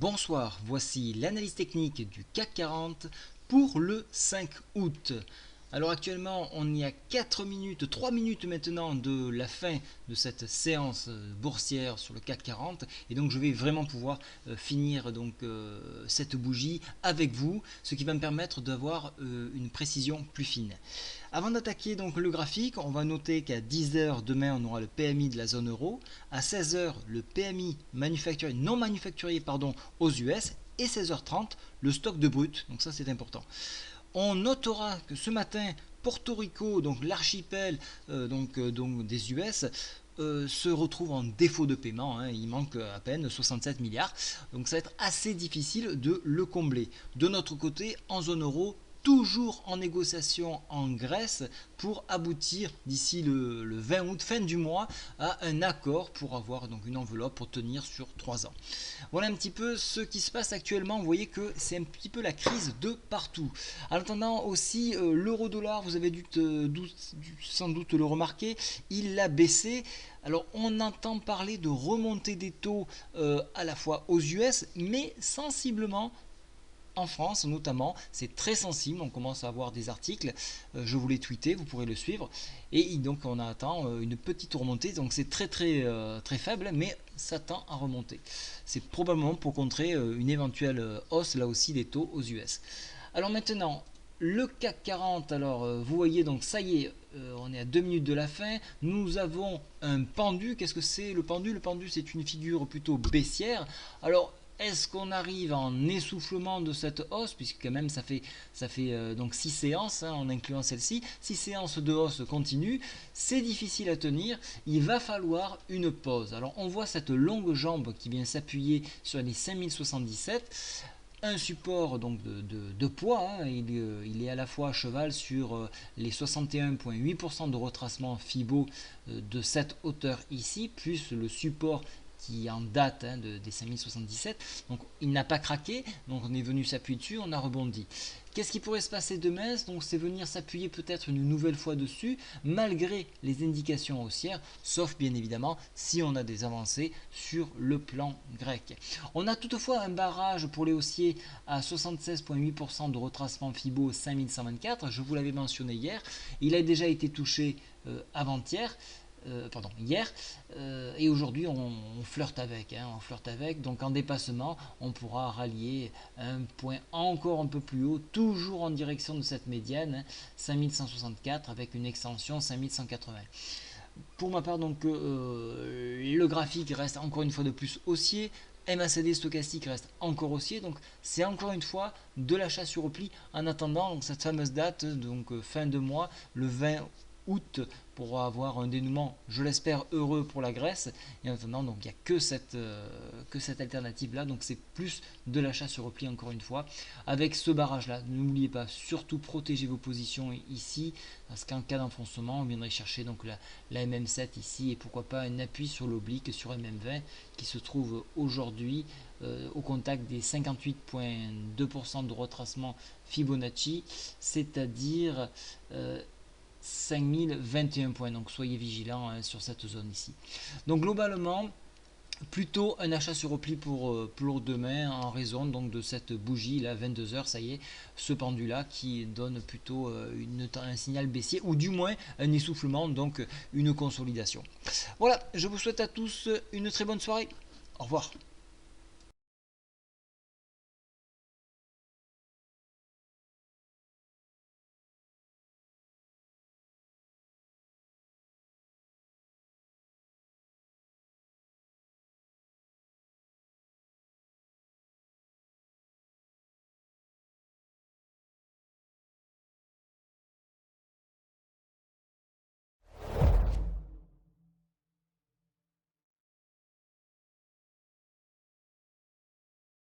Bonsoir, voici l'analyse technique du CAC 40 pour le 5 août. Alors actuellement on y a 4 minutes, 3 minutes maintenant de la fin de cette séance boursière sur le CAC 40 et donc je vais vraiment pouvoir finir cette bougie avec vous, ce qui va me permettre d'avoir une précision plus fine. Avant d'attaquer donc le graphique, on va noter qu'à 10h demain on aura le PMI de la zone euro, à 16h le PMI manufacturier, non manufacturier aux US et 16h30 le stock de brut, donc ça c'est important. On notera que ce matin, Porto Rico, donc l'archipel des US, se retrouve en défaut de paiement, hein, il manque à peine 67 milliards, donc ça va être assez difficile de le combler. De notre côté, en zone euro, toujours en négociation en Grèce pour aboutir d'ici le 20 août, fin du mois, à un accord pour avoir donc une enveloppe pour tenir sur 3 ans. Voilà un petit peu ce qui se passe actuellement. Vous voyez que c'est un petit peu la crise de partout. En attendant aussi, l'euro-dollar, vous avez sans doute le remarquer, il a baissé. Alors on entend parler de remontée des taux à la fois aux US, mais sensiblement en France notamment, c'est très sensible, on commence à avoir des articles, je vous l'ai tweeté, vous pourrez le suivre, et donc on attend une petite remontée, donc c'est très faible, mais ça tend à remonter. C'est probablement pour contrer une éventuelle hausse là aussi des taux aux US. Alors maintenant, le CAC 40, alors vous voyez donc ça y est, on est à 2 minutes de la fin, nous avons un pendu. Qu'est-ce que c'est le pendu? Le pendu c'est une figure plutôt baissière. Alors est-ce qu'on arrive en essoufflement de cette hausse, puisque quand même ça fait donc 6 séances, hein, en incluant celle-ci, 6 séances de hausse continue, c'est difficile à tenir, il va falloir une pause. Alors on voit cette longue jambe qui vient s'appuyer sur les 5077, un support donc de poids, hein, il est à la fois à cheval sur les 61,8% de retracement FIBO de cette hauteur ici, plus le support qui en date, hein, des 5077, donc il n'a pas craqué, donc on est venu s'appuyer dessus, on a rebondi. Qu'est-ce qui pourrait se passer demain? Donc c'est venir s'appuyer peut-être une nouvelle fois dessus, malgré les indications haussières, sauf bien évidemment si on a des avancées sur le plan grec. On a toutefois un barrage pour les haussiers à 76,8% de retracement FIBO 5124, je vous l'avais mentionné hier, il a déjà été touché hier, et aujourd'hui on flirte avec, hein, donc en dépassement on pourra rallier un point encore un peu plus haut, toujours en direction de cette médiane, hein, 5164 avec une extension 5180. Pour ma part, donc le graphique reste encore une fois de plus haussier, MACD stochastique reste encore haussier, donc c'est encore une fois de l'achat sur repli en attendant donc cette fameuse date, donc fin de mois, le 20 août, pour avoir un dénouement, je l'espère, heureux pour la Grèce. Et en attendant, donc il n'y a que cette alternative là, donc c'est plus de l'achat sur repli encore une fois avec ce barrage là. N'oubliez pas, surtout protéger vos positions ici, parce qu'en cas d'enfoncement on viendrait chercher donc la MM7 ici, et pourquoi pas un appui sur l'oblique sur MM20 qui se trouve aujourd'hui au contact des 58,2% de retracement Fibonacci, c'est-à-dire 5021 points, donc soyez vigilants, hein, sur cette zone ici. Donc globalement, plutôt un achat sur repli pour demain, en raison donc de cette bougie là, 22h, ça y est, ce pendu là qui donne plutôt un signal baissier, ou du moins un essoufflement, donc une consolidation. Voilà, je vous souhaite à tous une très bonne soirée, au revoir.